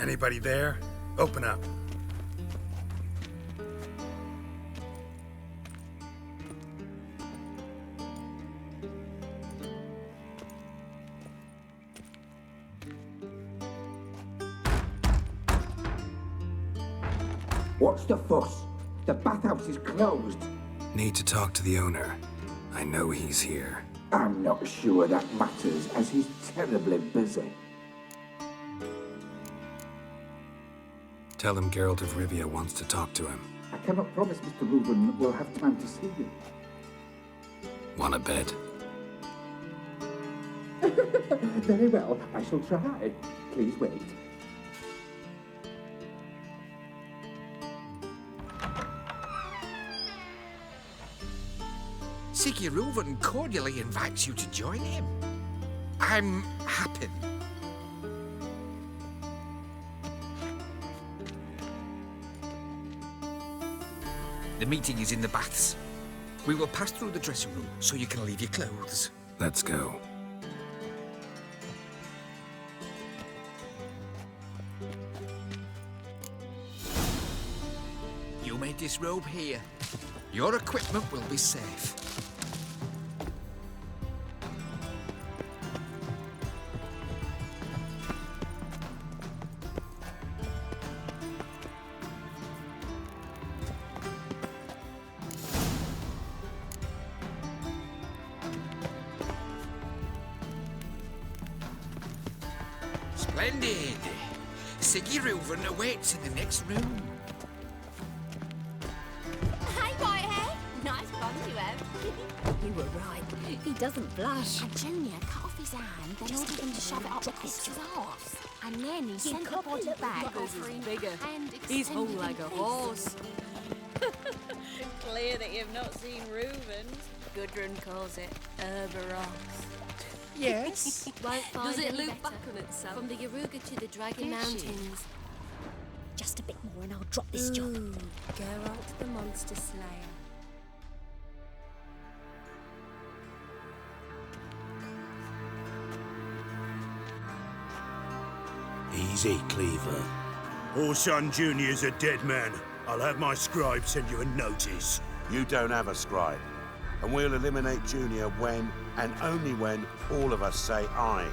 Anybody there? Open up. What's the fuss? The bathhouse is closed. Need to talk to the owner. I know he's here. I'm not sure that matters, as he's terribly busy. Tell him Geralt of Rivia wants to talk to him. I cannot promise Mr. Reuben will have time to see you. Want a bed? Very well, I shall try. Please wait. Siggy Reuven cordially invites you to join him. I'm happy. The meeting is in the baths. We will pass through the dressing room so you can leave your clothes. Let's go. You may disrobe here. Your equipment will be safe. Splendid! Siggy Reuven awaits in the next room. Hey, Whitehair. Nice bum you have. You were right. He doesn't blush. And Junior cut off his hand, then ordered him to shove it up the picture's arse. And then he sent the body back offering bigger. hand He's whole extended like a in horse. Clear that you've not seen Reuven's. Gudrun calls it Herberos. Yes. Won't find Does it any loop better. back on itself? From the Yaruga to the Dragon Mountains. Just a bit more and I'll drop this job. Ooh, Geralt the Monster Slayer. Easy, Cleaver. Orson Jr.'s a dead man. I'll have my scribe send you a notice. You don't have a scribe. And we'll eliminate Junior when, and only when, all of us say aye.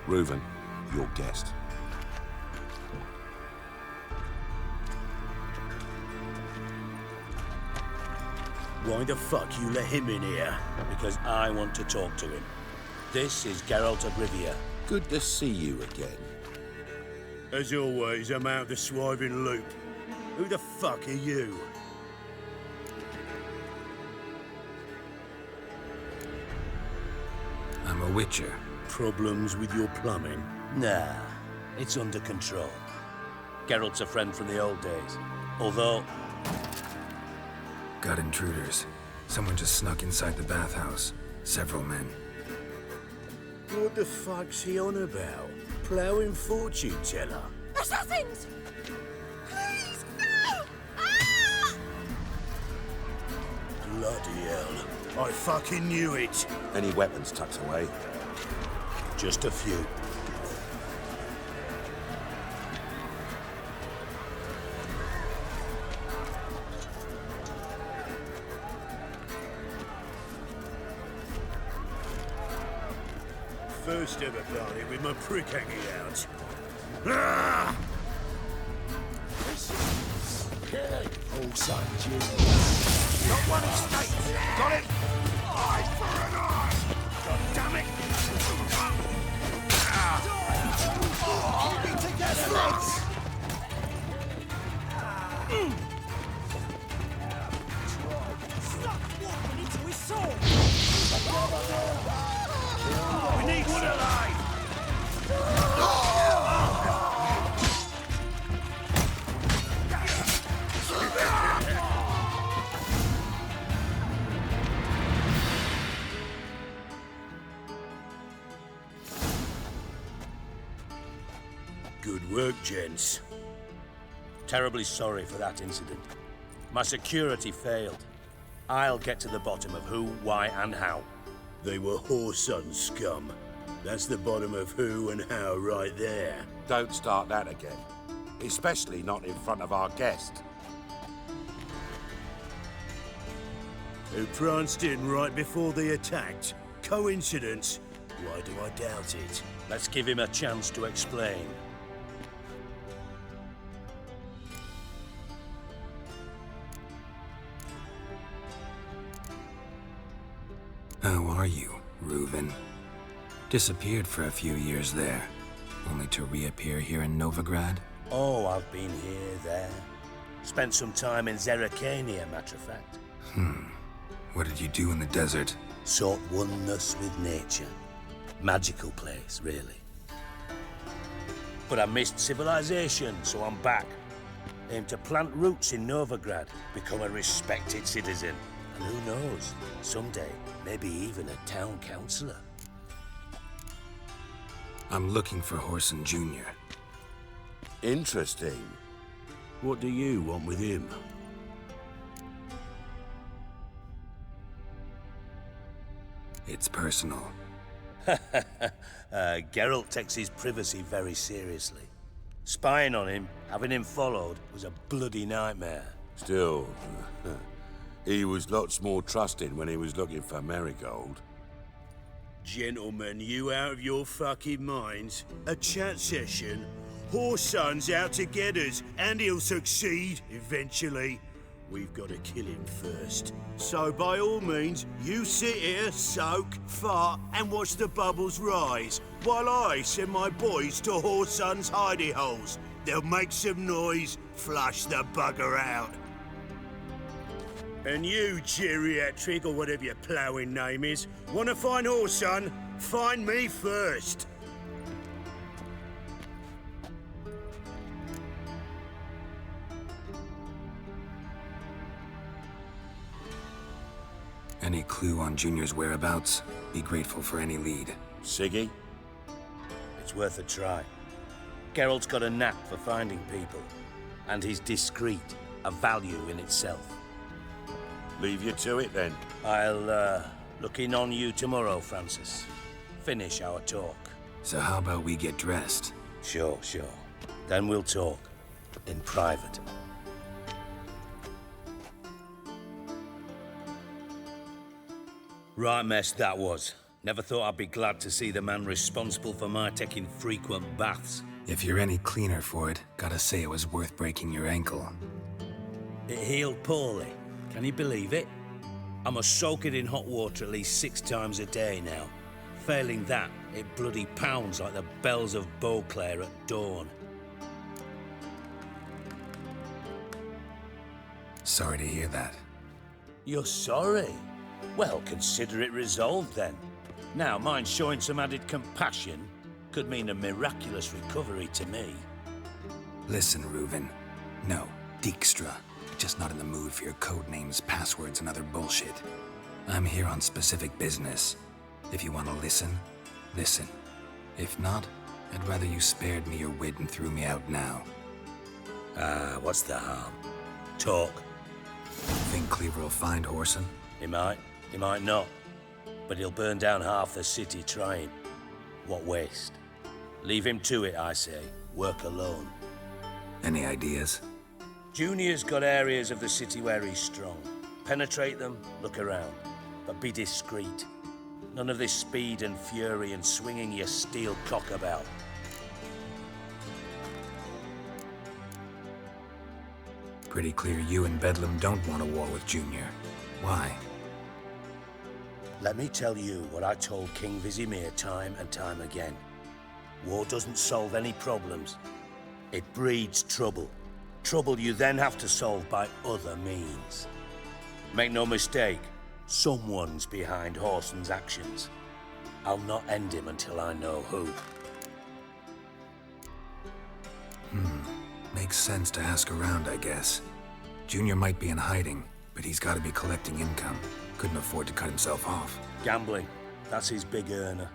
Reuven, your guest. Why the fuck you let him in here? Because I want to talk to him. This is Geralt of Rivia. Good to see you again. As always, I'm out the swiving loop. Who the fuck are you? I'm a witcher. Problems with your plumbing? Nah, it's under control. Geralt's a friend from the old days. Although, Got intruders. Someone just snuck inside the bathhouse. Several men. What the fuck's he on about? Ploughing fortune teller? Assassins! Please, no! Ah! Bloody hell. I fucking knew it. Any weapons tucked away? Just a few. First ever party with my prick hanging out. Ah! Also, Not one of states. Got it? Eye for an eye. God damn it. Hold me together, lads. Stuck walking into his sword. we need one alive! Good work, gents. terribly sorry for that incident. My security failed. I'll get to the bottom of who, why, and how. They were whoreson scum. That's the bottom of who and how right there. Don't start that again. Especially not in front of our guest. Who pranced in right before they attacked. Coincidence? Why do I doubt it? Let's give him a chance to explain. How are you, Reuven? Disappeared for a few years there, only to reappear here in Novigrad? Oh, I've been here, there. Spent some time in Zerrikania, matter of fact. What did you do in the desert? Sought oneness with nature. Magical place, really. But I missed civilization, so I'm back. Aim to plant roots in Novigrad, become a respected citizen. And who knows, someday, maybe even a town councillor. I'm looking for Horson Jr. Interesting. What do you want with him? It's personal. Geralt takes his privacy very seriously. Spying on him, having him followed, was a bloody nightmare. Still, he was lots more trusting when he was looking for Marigold. Gentlemen, you out of your fucking minds? A chat session? Horson's out to get us, and he'll succeed, eventually. We've got to kill him first. So by all means, you sit here, soak, fart, and watch the bubbles rise, while I send my boys to Horson's hidey holes. They'll make some noise, flush the bugger out. And you, geriatric, or whatever your ploughing name is, want to find Horson? Find me first. Any clue on Junior's whereabouts? Be grateful for any lead. Siggy? It's worth a try. Geralt's got a knack for finding people. And he's discreet, a value in itself. Leave you to it then. I'll, look in on you tomorrow, Francis. Finish our talk. So how about we get dressed? Sure. Then we'll talk. In private. Right mess that was. Never thought I'd be glad to see the man responsible for my taking frequent baths. If you're any cleaner for it, gotta say it was worth breaking your ankle. It healed poorly. Can you believe it? I must soak it in hot water at least 6 times a day now. Failing that, it bloody pounds like the bells of Beauclair at dawn. Sorry to hear that. You're sorry? Well, consider it resolved then. Now, mind showing some added compassion could mean a miraculous recovery to me. Listen, Reuven. No, Dijkstra. Just not in the mood for your code names, passwords, and other bullshit. I'm here on specific business. If you want to listen, listen. If not, I'd rather you spared me your wit and threw me out now. What's the harm? Talk. Think Cleaver will find Horson? He might not. But he'll burn down half the city trying. What waste? Leave him to it, I say. Work alone. Any ideas? Junior's got areas of the city where he's strong. Penetrate them, look around. But be discreet. None of this speed and fury and swinging your steel cock about. Pretty clear you and Bedlam don't want a war with Junior. Why? Let me tell you what I told King Vizimir time and time again. War doesn't solve any problems. It breeds trouble. Trouble you then have to solve by other means. Make no mistake, someone's behind Horson's actions. I'll not end him until I know who. Makes sense to ask around, I guess. Junior might be in hiding, but he's got to be collecting income. Couldn't afford to cut himself off. Gambling, that's his big earner.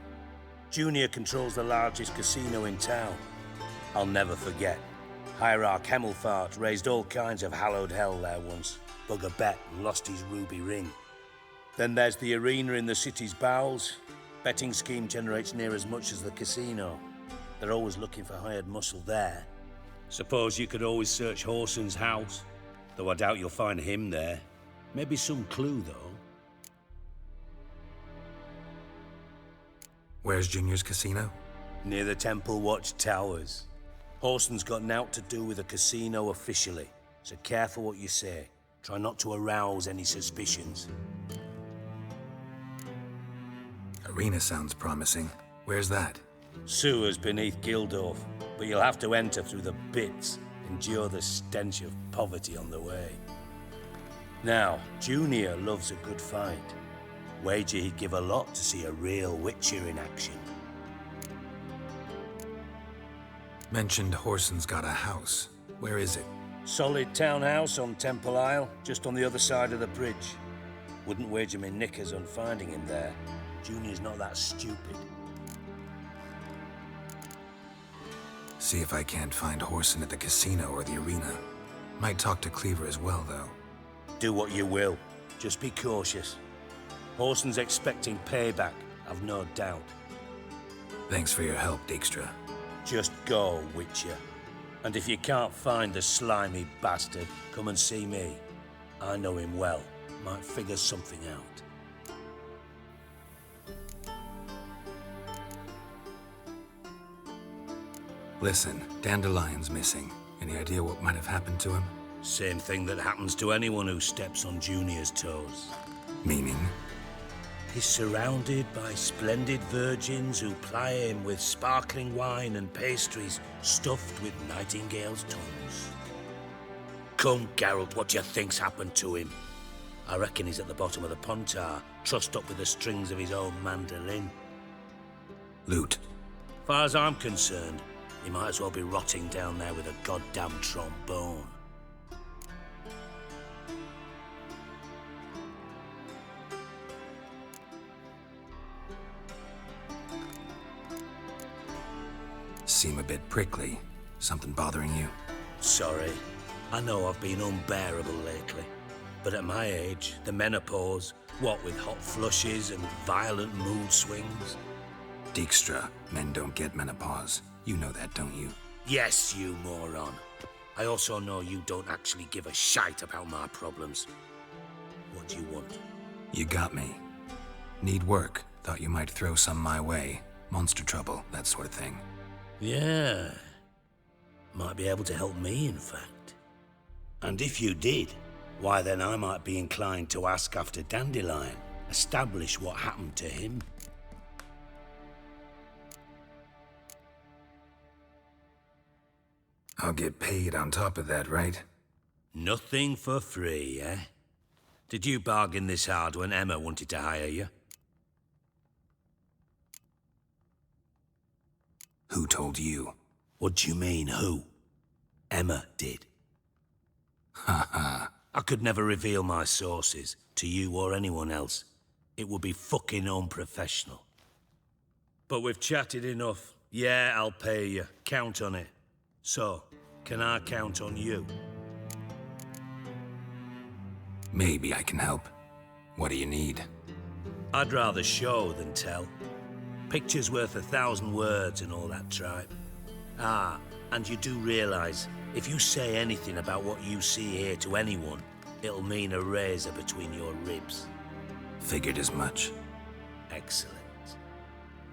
Junior controls the largest casino in town. I'll never forget. Hierarch Hemmelfart raised all kinds of hallowed hell there once. Bug a bet and lost his ruby ring. Then there's the arena in the city's bowels. Betting scheme generates near as much as the casino. They're always looking for hired muscle there. Suppose you could always search Horson's house, though I doubt you'll find him there. Maybe some clue, though. Where's Junior's casino? Near the Temple Watch Towers. Horson's got naught to do with the casino officially, so careful what you say. Try not to arouse any suspicions. Arena sounds promising. Where's that? Sewers beneath Gildorf, but you'll have to enter through the bits, endure the stench of poverty on the way. Now, Junior loves a good fight. Wager he'd give a lot to see a real Witcher in action. Mentioned Horson's got a house. Where is it? Solid townhouse on Temple Isle, just on the other side of the bridge. Wouldn't wager me knickers on finding him there. Junior's not that stupid. See if I can't find Horson at the casino or the arena. Might talk to Cleaver as well, though. Do what you will. Just be cautious. Horson's expecting payback, I've no doubt. Thanks for your help, Dijkstra. Just go, Witcher. And if you can't find the slimy bastard, come and see me. I know him well. Might figure something out. Listen, Dandelion's missing. Any idea what might have happened to him? Same thing that happens to anyone who steps on Junior's toes. Meaning? He's surrounded by splendid virgins who ply him with sparkling wine and pastries stuffed with nightingales' tongues. Come, Geralt, what do you think's happened to him? I reckon he's at the bottom of the Pontar, trussed up with the strings of his own mandolin. Loot. Far as I'm concerned, he might as well be rotting down there with a goddamn trombone. Seem a bit prickly. Something bothering you? Sorry. I know I've been unbearable lately. But at my age, the menopause, what with hot flushes and violent mood swings. Dijkstra, men don't get menopause. You know that, don't you? Yes, you moron. I also know you don't actually give a shite about my problems. What do you want? You got me. Need work. Thought you might throw some my way. Monster trouble, that sort of thing. Yeah. Might be able to help me, in fact. And if you did, why then I might be inclined to ask after Dandelion, establish what happened to him. I'll get paid on top of that, right? Nothing for free, eh? Did you bargain this hard when Emma wanted to hire you? Who told you? What do you mean, who? Emma did. Ha ha. I could never reveal my sources, to you or anyone else. It would be fucking unprofessional. But we've chatted enough. Yeah, I'll pay you. Count on it. So, can I count on you? Maybe I can help. What do you need? I'd rather show than tell. Picture's worth 1,000 words and all that tripe. Ah, and you do realize, if you say anything about what you see here to anyone, it'll mean a razor between your ribs. Figured as much. Excellent.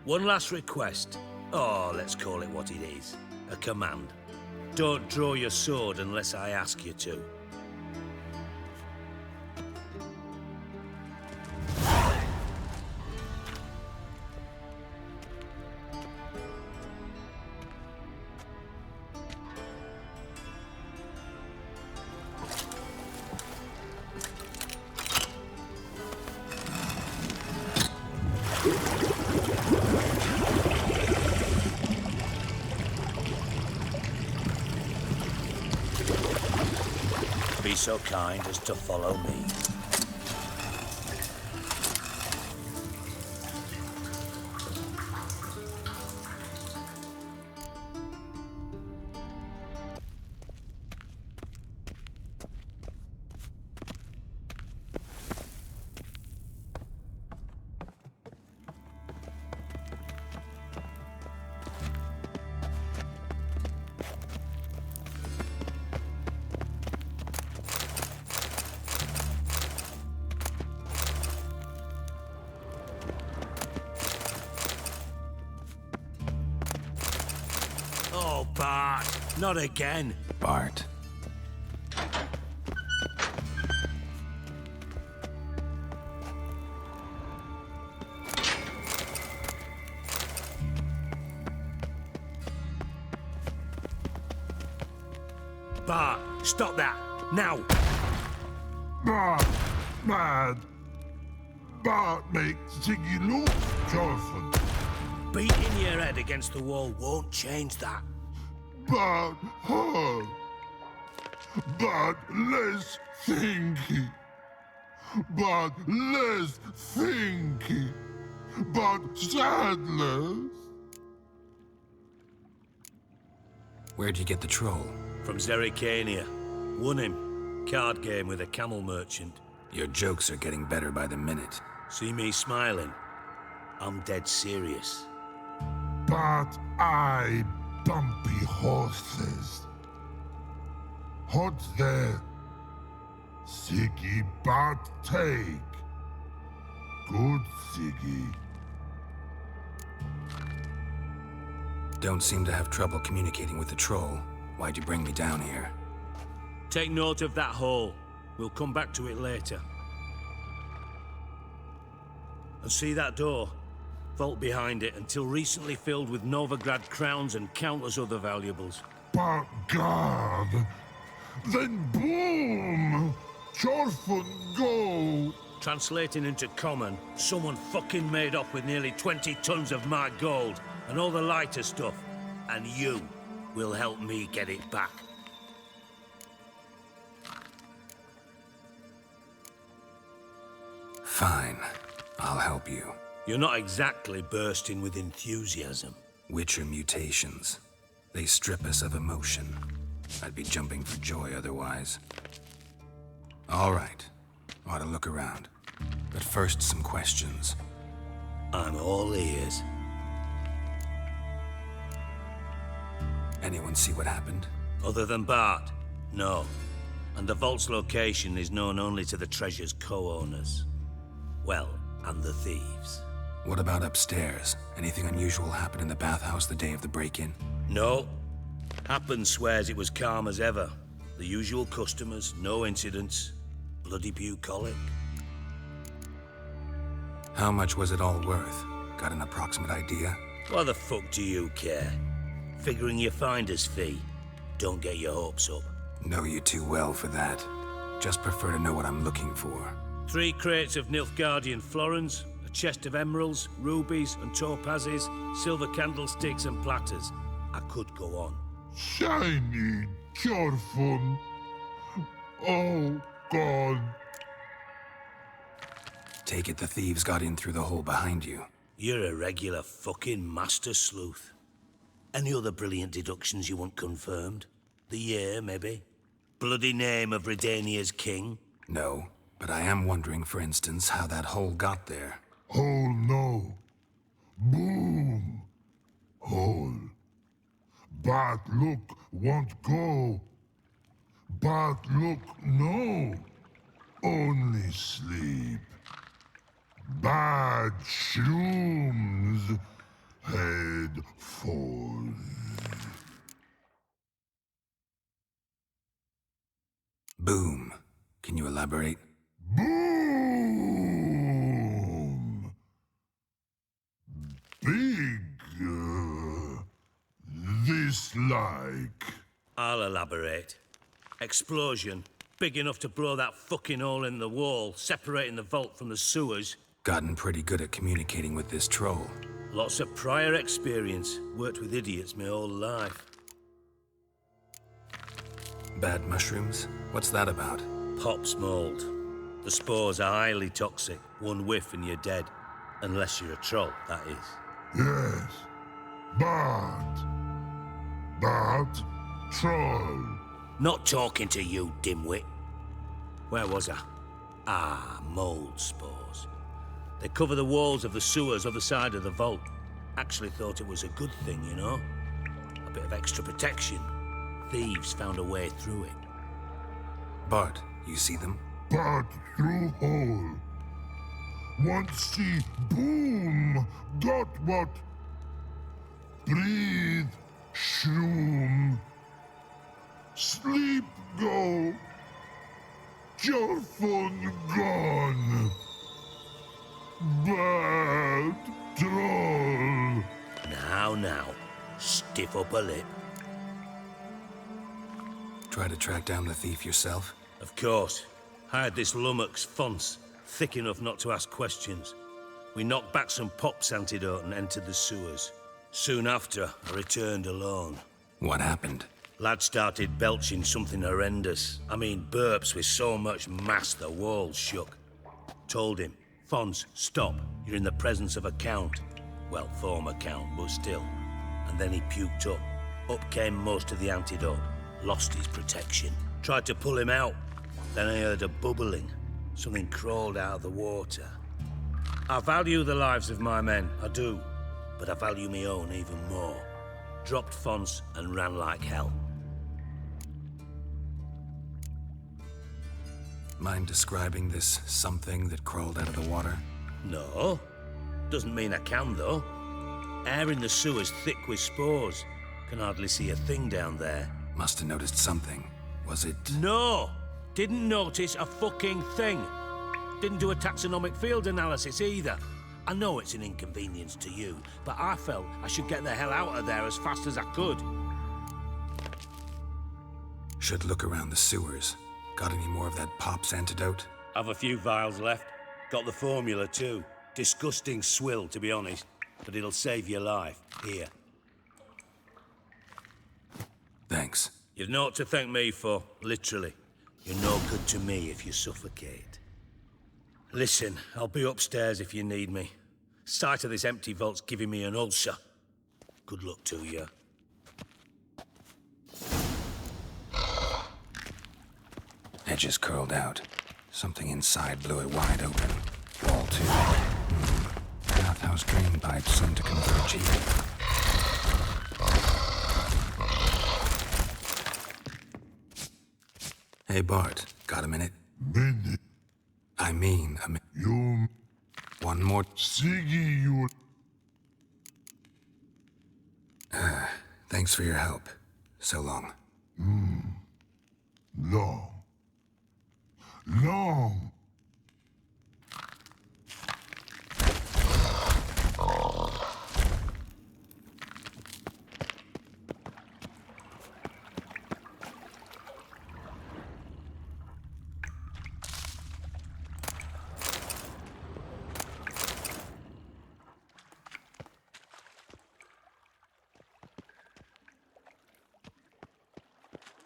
One last request. Oh, let's call it what it is. A command. Don't draw your sword unless I ask you to. Be so kind as to follow me. Not again. Bart. Bart, stop that. Now. Bart, mad. Bart makes Ziggy look, Jorfin. Beating your head against the wall won't change that. Bart, hard. Bart, less thinky. Bart, less thinky. Bart, sadless. Where'd you get the troll? From Zerrikania. Won him. Card game with a camel merchant. Your jokes are getting better by the minute. See me smiling? I'm dead serious. But I bumpy horses. Hot there. Siggy but take. Good Siggy. Don't seem to have trouble communicating with the troll. Why'd you bring me down here? Take note of that hole. We'll come back to it later. And see that door? Vault behind it, until recently filled with Novigrad crowns and countless other valuables. But God, then boom! Jorfun go! Translating into common, someone fucking made off with nearly 20 tons of my gold and all the lighter stuff. And you will help me get it back. Fine. I'll help you. You're not exactly bursting with enthusiasm. Witcher mutations. They strip us of emotion. I'd be jumping for joy otherwise. All right. Ought to look around. But first, some questions. I'm all ears. Anyone see what happened? Other than Bart? No. And the vault's location is known only to the treasure's co-owners. Well, and the thieves. What about upstairs? Anything unusual happen in the bathhouse the day of the break-in? No. Happen swears it was calm as ever. The usual customers, no incidents. Bloody bucolic. How much was it all worth? Got an approximate idea? Why the fuck do you care? Figuring your finder's fee. Don't get your hopes up. Know you too well for that. Just prefer to know what I'm looking for. 3 crates of Nilfgaardian florins, a chest of emeralds, rubies and topazes, silver candlesticks and platters. I could go on. Shiny Jorfun. Oh, God. Take it the thieves got in through the hole behind you. You're a regular fucking master sleuth. Any other brilliant deductions you want confirmed? The year, maybe? Bloody name of Redania's king? No, but I am wondering, for instance, how that hole got there. Hole no. Boom. Hole. But look won't go. But look no. Only sleep. Bad shrooms. Head falls. Boom. Can you elaborate? Boom! Big. This like. I'll elaborate. Explosion. Big enough to blow that fucking hole in the wall, separating the vault from the sewers. Gotten pretty good at communicating with this troll. Lots of prior experience. Worked with idiots my whole life. Bad mushrooms? What's that about? Pops mold. The spores are highly toxic. One whiff and you're dead. Unless you're a troll, that is. Yes. But. Troll. Not talking to you, dimwit. Where was I? Ah, mold spores. They cover the walls of the sewers other side of the vault. Actually thought it was a good thing, you know? A bit of extra protection. Thieves found a way through it. Bart, you see them? But through hole. Once see boom. Got what? Breathe. Shroom. Sleep go. Your fun gone. Bad troll. Now, stiff up a lip. Try to track down the thief yourself? Of course. Hired this lummox Fons, thick enough not to ask questions. We knocked back some pop's antidote and entered the sewers. Soon after, I returned alone. What happened? Lad started belching something horrendous. I mean, burps with so much mass the walls shook. Told him, Fons, stop. You're in the presence of a count. Well, former count, but still. And then he puked up. Up came most of the antidote. Lost his protection. Tried to pull him out. Then I heard a bubbling. Something crawled out of the water. I value the lives of my men, I do. But I value my own even more. Dropped Fons and ran like hell. Mind describing this something that crawled out of the water? No. Doesn't mean I can, though. Air in the sewer's thick with spores. Can hardly see a thing down there. Must have noticed something. Was it... No! Didn't notice a fucking thing. Didn't do a taxonomic field analysis either. I know it's an inconvenience to you, but I felt I should get the hell out of there as fast as I could. Should look around the sewers. Got any more of that pop's antidote? I've a few vials left. Got the formula too. Disgusting swill, to be honest. But it'll save your life. Here. Thanks. You've naught to thank me for, literally. You're no good to me if you suffocate. Listen, I'll be upstairs if you need me. Sight of this empty vault's giving me an ulcer. Good luck to you. Edges curled out. Something inside blew it wide open. Wall too. Bathhouse drain pipes seem to converge here. Hey Bart, got a minute? Minute. I mean, a minute. You. One more. Siggy, you. Thanks for your help. So long. Long. Long.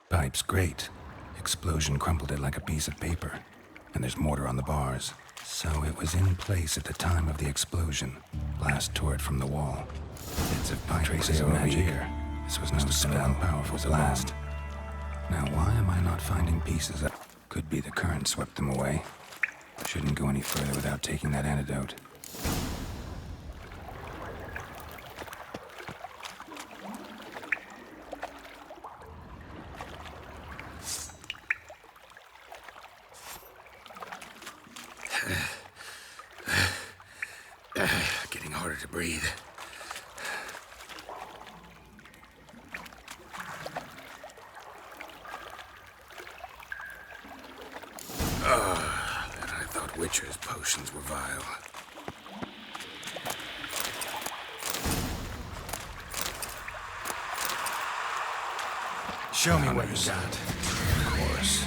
Pipe's great. Explosion crumpled it like a piece of paper. And there's mortar on the bars. So it was in place at the time of the explosion. Blast tore it from the wall. Bits of pipe traces of magic. This was no spell, powerful blast. Now why am I not finding pieces that... Could be the current swept them away. Shouldn't go any further without taking that antidote. Getting harder to breathe. And I thought Witcher's potions were vile. Show me what you got. Of course.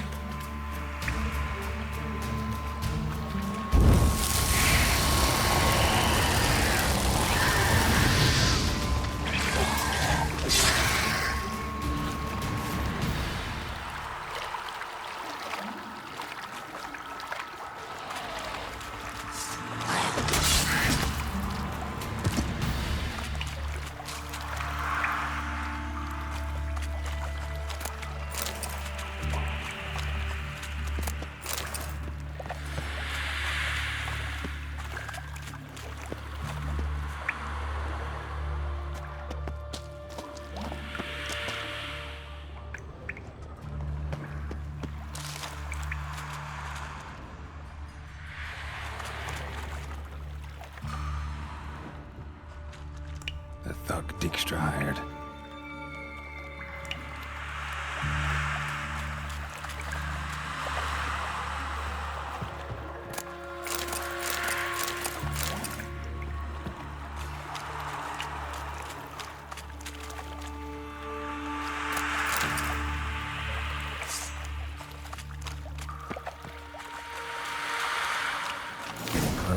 The thug Dijkstra hired.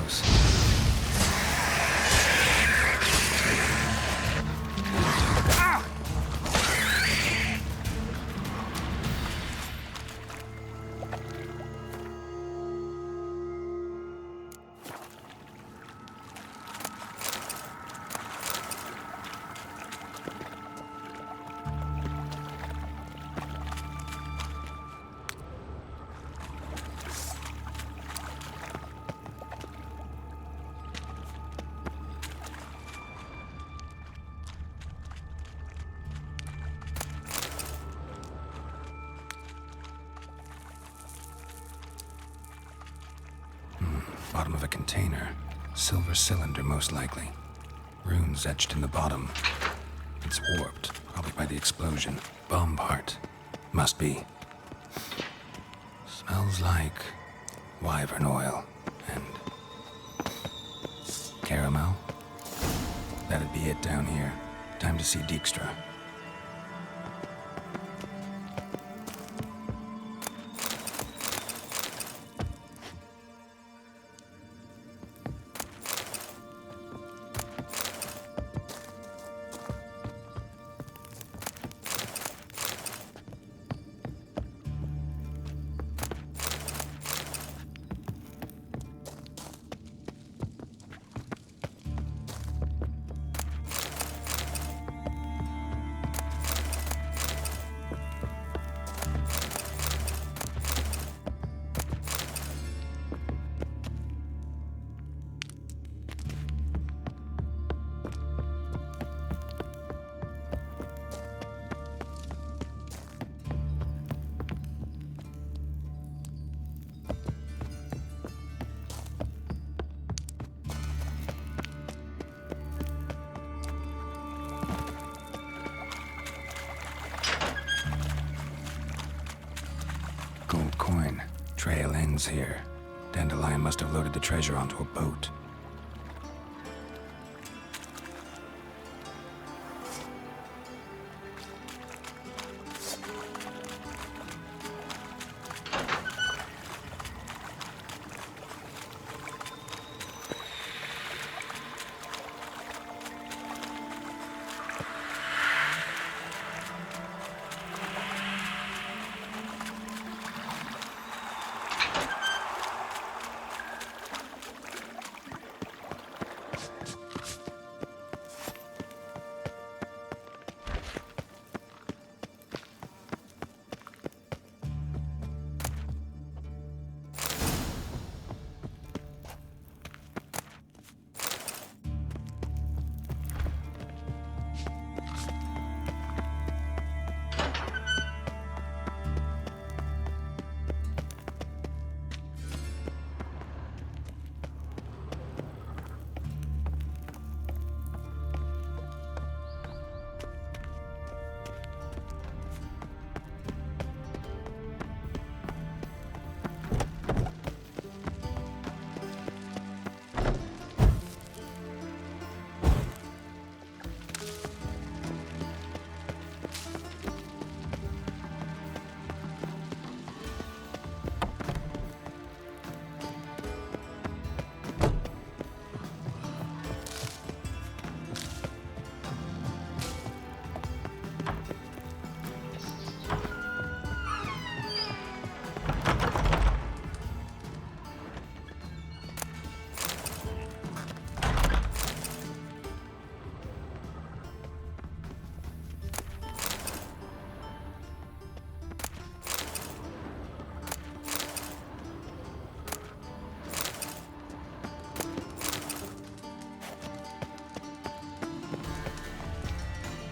close. Bottom of a container. Silver cylinder, most likely. Runes etched in the bottom. It's warped, probably by the explosion. Bomb part. Must be. Smells like wyvern oil and caramel. That'd be it down here. Time to see Dijkstra. Gold coin. Trail ends here. Dandelion must have loaded the treasure onto a boat.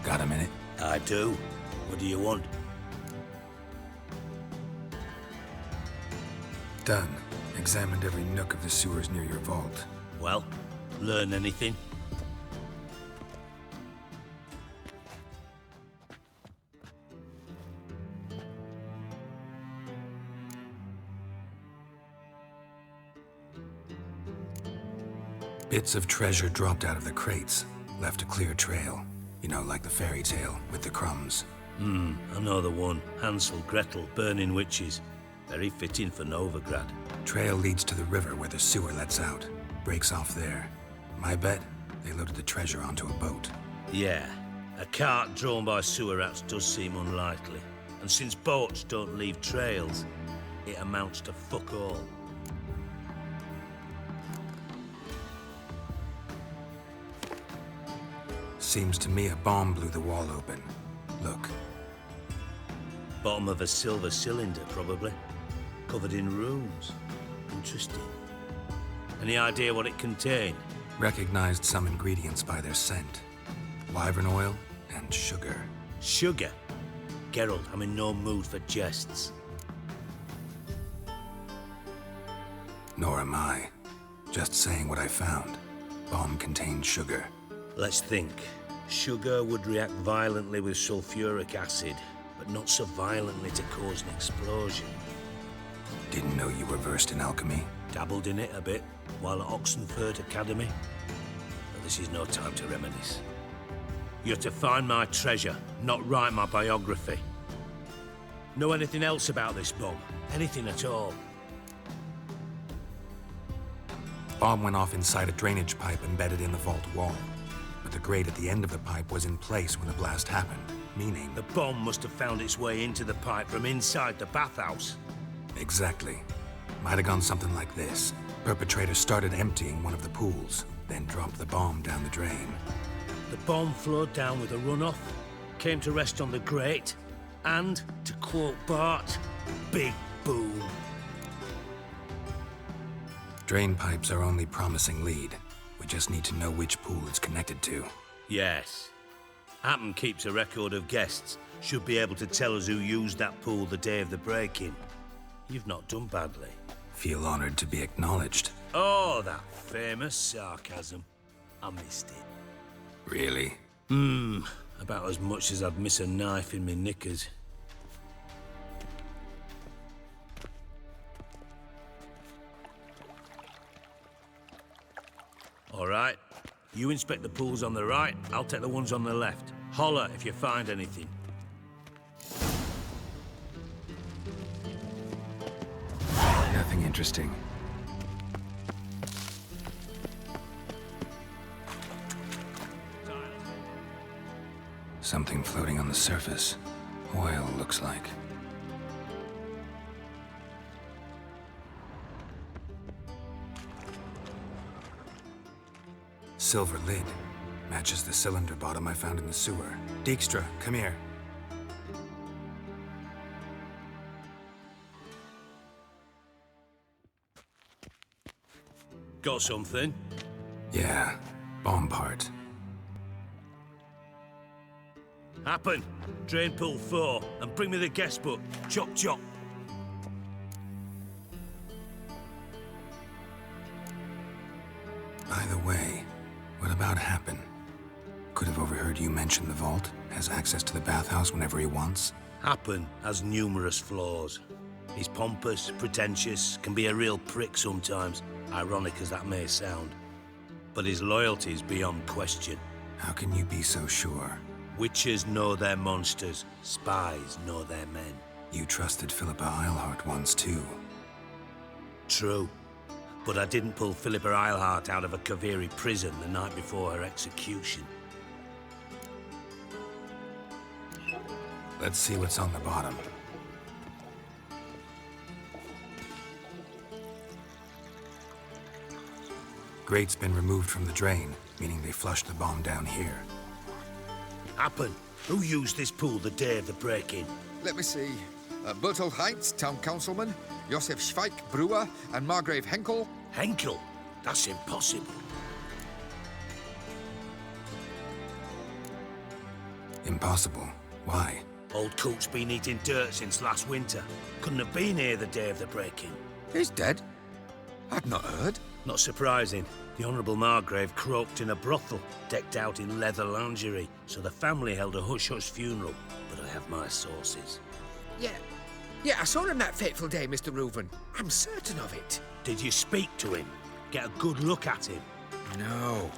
Got a minute? I do. What do you want? Done. Examined every nook of the sewers near your vault. Well, learn anything? Bits of treasure dropped out of the crates. Left a clear trail. You know, like the fairy tale with the crumbs. I know the one. Hansel, Gretel, burning witches. Very fitting for Novigrad. Trail leads to the river where the sewer lets out. breaks off there. My bet, they loaded the treasure onto a boat. Yeah, a cart drawn by sewer rats does seem unlikely. And since boats don't leave trails, it amounts to fuck all. Seems to me a bomb blew the wall open. Look. Bottom of a silver cylinder, probably. Covered in runes. Interesting. Any idea what it contained? Recognized some ingredients by their scent. Wyvern oil and sugar. Sugar? Geralt, I'm in no mood for jests. Nor am I. Just saying what I found. Bomb contained sugar. Let's think. Sugar would react violently with sulfuric acid, but not so violently to cause an explosion. Didn't know you were versed in alchemy. Dabbled in it a bit while at Oxenford Academy. But this is no time to reminisce. You're to find my treasure, not write my biography. Know anything else about this bomb? Anything at all? Bomb went off inside a drainage pipe embedded in the vault wall. But the grate at the end of the pipe was in place when the blast happened, meaning... The bomb must have found its way into the pipe from inside the bathhouse. Exactly. Might have gone something like this. Perpetrator started emptying one of the pools, then dropped the bomb down the drain. The bomb flowed down with a runoff, came to rest on the grate, and, to quote Bart, big boom. Drain pipes are only promising lead. We just need to know which pool it's connected to. Yes. Happen keeps a record of guests. Should be able to tell us who used that pool the day of the break-in. You've not done badly. Feel honored to be acknowledged. Oh, that famous sarcasm. I missed it. Really? About as much as I'd miss a knife in my knickers. All right. You inspect the pools on the right, I'll take the ones on the left. Holler if you find anything. Nothing interesting. Something floating on the surface. Oil, looks like. Silver lid. Matches the cylinder bottom I found in the sewer. Dijkstra, come here. Got something? Yeah, bomb part. Happen. Drain pool 4, and bring me the guest book. Chop chop. By the way, what about Happen? Could have overheard you mention the vault. Has access to the bathhouse whenever he wants. Happen has numerous flaws. He's pompous, pretentious, can be a real prick sometimes, ironic as that may sound. But his loyalty's beyond question. How can you be so sure? Witches know their monsters, spies know their men. You trusted Philippa Eilhart once too. True. But I didn't pull Philippa Eilhart out of a Kaviri prison the night before her execution. Let's see what's on the bottom. Grate's been removed from the drain, meaning they flushed the bomb down here. Happen. Who used this pool the day of the break-in? Let me see. Bertolt Heitz, town councilman, Josef Schweik, brewer, and Margrave Henkel. Henkel? That's impossible. Impossible. Why? Old Coot's been eating dirt since last winter. Couldn't have been here the day of the break-in. He's dead? I'd not heard. Not surprising. The Honourable Margrave croaked in a brothel, decked out in leather lingerie, so the family held a hush-hush funeral. But I have my sources. Yeah, I saw him that fateful day, Mr. Reuven. I'm certain of it. Did you speak to him? Get a good look at him? No.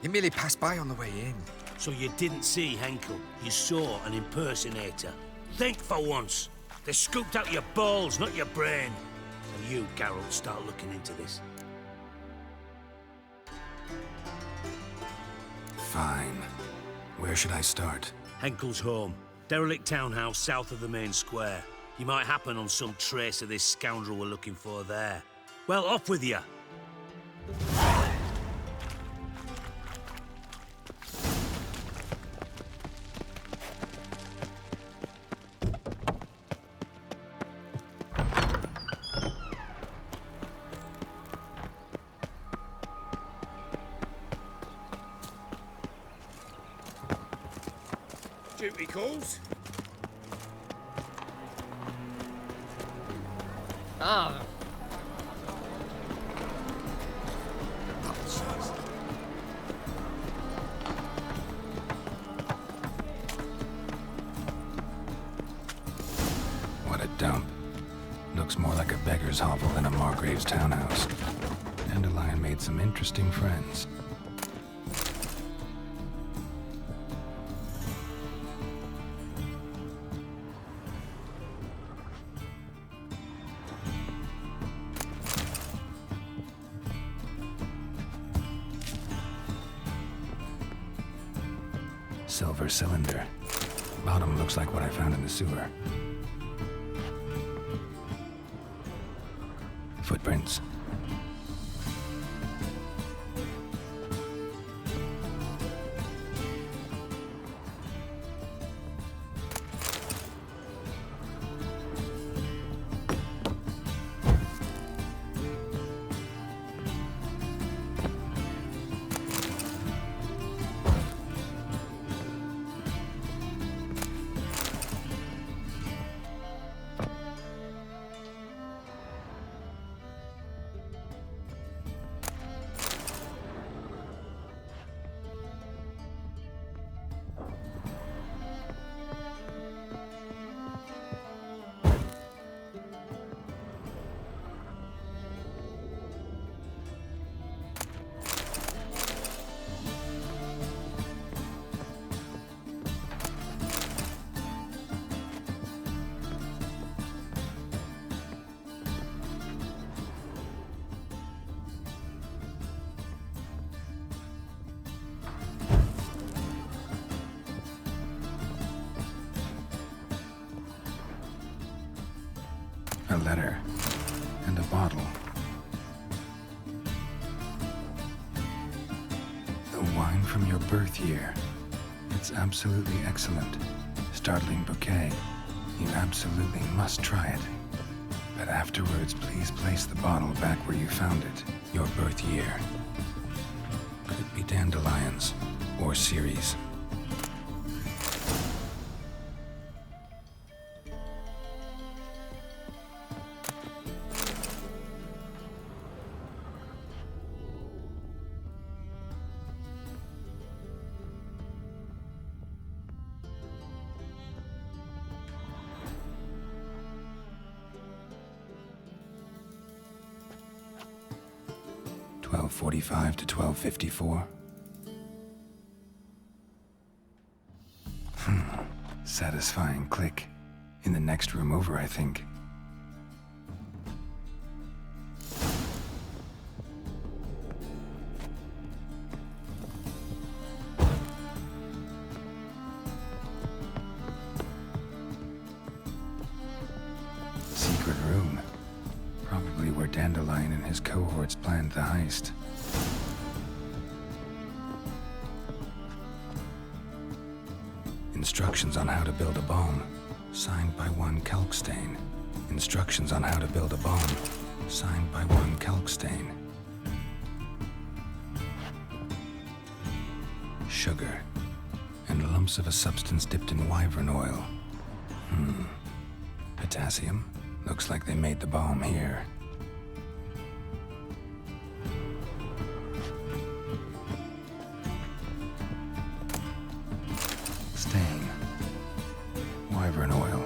He merely passed by on the way in. So you didn't see Henkel, you saw an impersonator. Think for once. They scooped out your balls, not your brain. And you, Geralt, start looking into this. Fine. Where should I start? Henkel's home. Derelict townhouse south of the main square. You might happen on some trace of this scoundrel we're looking for there. Well, off with you! Duty calls? Ah. What a dump. Looks more like a beggar's hovel than a Margrave's townhouse. Dandelion made some interesting friends. Silver cylinder. Bottom looks like what I found in the sewer. Footprints. A letter. And a bottle. The wine from your birth year. It's absolutely excellent. Startling bouquet. You absolutely must try it. But afterwards, please place the bottle back where you found it. Your birth year. Could be dandelions. Or Ceres. .45 to 12:54. Satisfying click. In the next room over, I think. Secret room. Probably where Dandelion and his cohorts planned the heist. Instructions on how to build a bomb, signed by one Kalkstain. Instructions on how to build a bomb, signed by one Kalkstain. Sugar, and lumps of a substance dipped in wyvern oil. Potassium? Looks like they made the bomb here. Stain. Wyvern oil.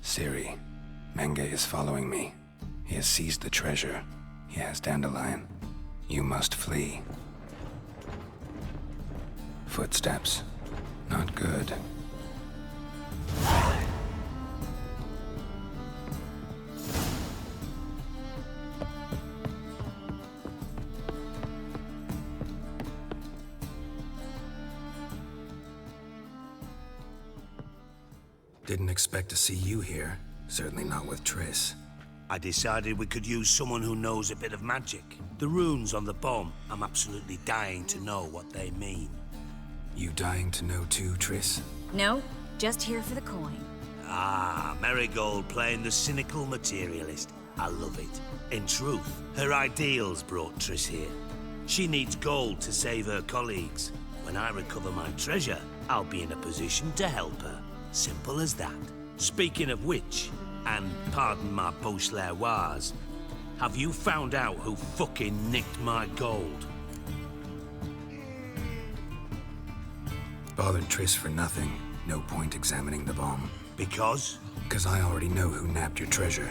Siri, Menge is following me. He has seized the treasure. Yes, Dandelion. You must flee. Footsteps. Not good. Didn't expect to see you here. Certainly not with Triss. I decided we could use someone who knows a bit of magic. The runes on the bomb, I'm absolutely dying to know what they mean. You dying to know too, Triss? No, just here for the coin. Ah, Marigold playing the cynical materialist. I love it. In truth, her ideals brought Triss here. She needs gold to save her colleagues. When I recover my treasure, I'll be in a position to help her. Simple as that. Speaking of which, and pardon my post-lair-wise, have you found out who fucking nicked my gold? Bothered Triss for nothing. No point examining the bomb. Because? Because I already know who nabbed your treasure.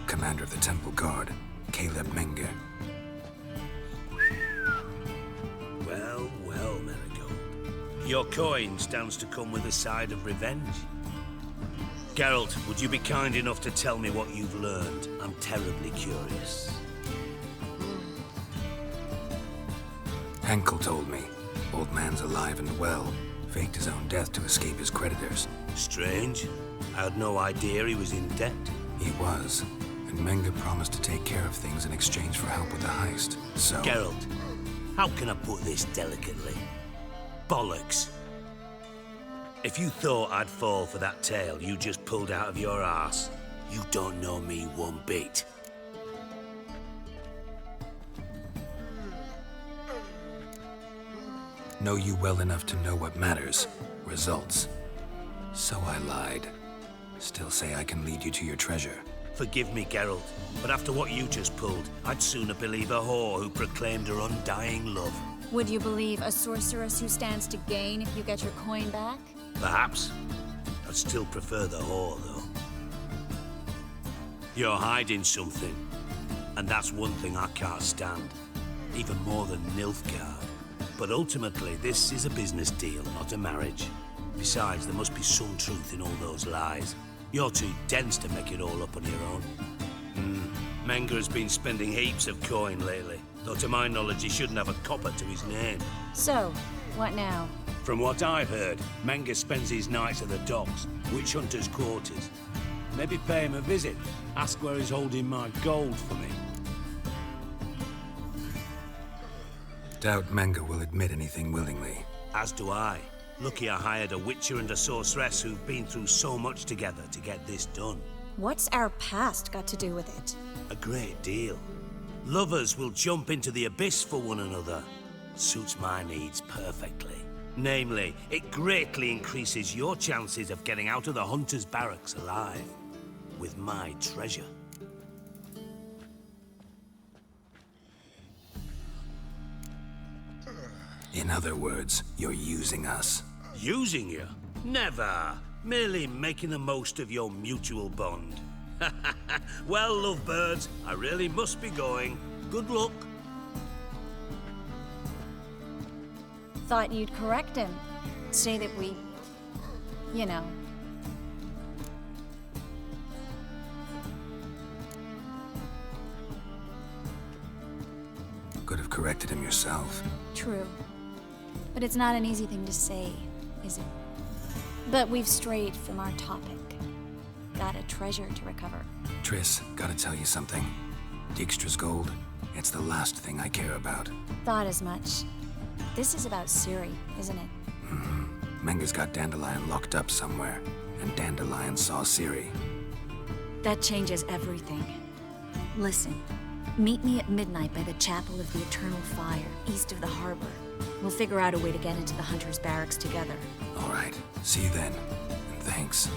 Commander of the Temple Guard, Caleb Menger. Well, well, Marigold. Your coin stands to come with a side of revenge. Geralt, would you be kind enough to tell me what you've learned? I'm terribly curious. Henkel told me. Old man's alive and well. Faked his own death to escape his creditors. Strange. I had no idea he was in debt. He was. And Menger promised to take care of things in exchange for help with the heist. So... Geralt, how can I put this delicately? Bollocks. If you thought I'd fall for that tale you just pulled out of your arse, you don't know me one bit. Know you well enough to know what matters. Results. So I lied. Still say I can lead you to your treasure. Forgive me, Geralt, but after what you just pulled, I'd sooner believe a whore who proclaimed her undying love. Would you believe a sorceress who stands to gain if you get your coin back? Perhaps. I'd still prefer the whore, though. You're hiding something, and that's one thing I can't stand. Even more than Nilfgaard. But ultimately, this is a business deal, not a marriage. Besides, there must be some truth in all those lies. You're too dense to make it all up on your own. Menger has been spending heaps of coin lately, though to my knowledge he shouldn't have a copper to his name. So, what now? From what I've heard, Menger spends his nights at the docks, witch hunters' quarters. Maybe pay him a visit, ask where he's holding my gold for me. Doubt Menger will admit anything willingly. As do I. Lucky I hired a witcher and a sorceress who've been through so much together to get this done. What's our past got to do with it? A great deal. Lovers will jump into the abyss for one another. Suits my needs perfectly. Namely, it greatly increases your chances of getting out of the hunter's barracks alive. With my treasure. In other words, you're using us. Using you? Never. Merely making the most of your mutual bond. Well, lovebirds, I really must be going. Good luck. Thought you'd correct him. Say that we... you know. Could have corrected him yourself. True. But it's not an easy thing to say, is it? But we've strayed from our topic. Got a treasure to recover. Triss, gotta tell you something. Dijkstra's gold, it's the last thing I care about. Thought as much. This is about Ciri, isn't it? Menger's got Dandelion locked up somewhere, and Dandelion saw Ciri. That changes everything. Listen, meet me at midnight by the Chapel of the Eternal Fire, east of the harbor. We'll figure out a way to get into the Hunter's barracks together. All right, see you then, and thanks.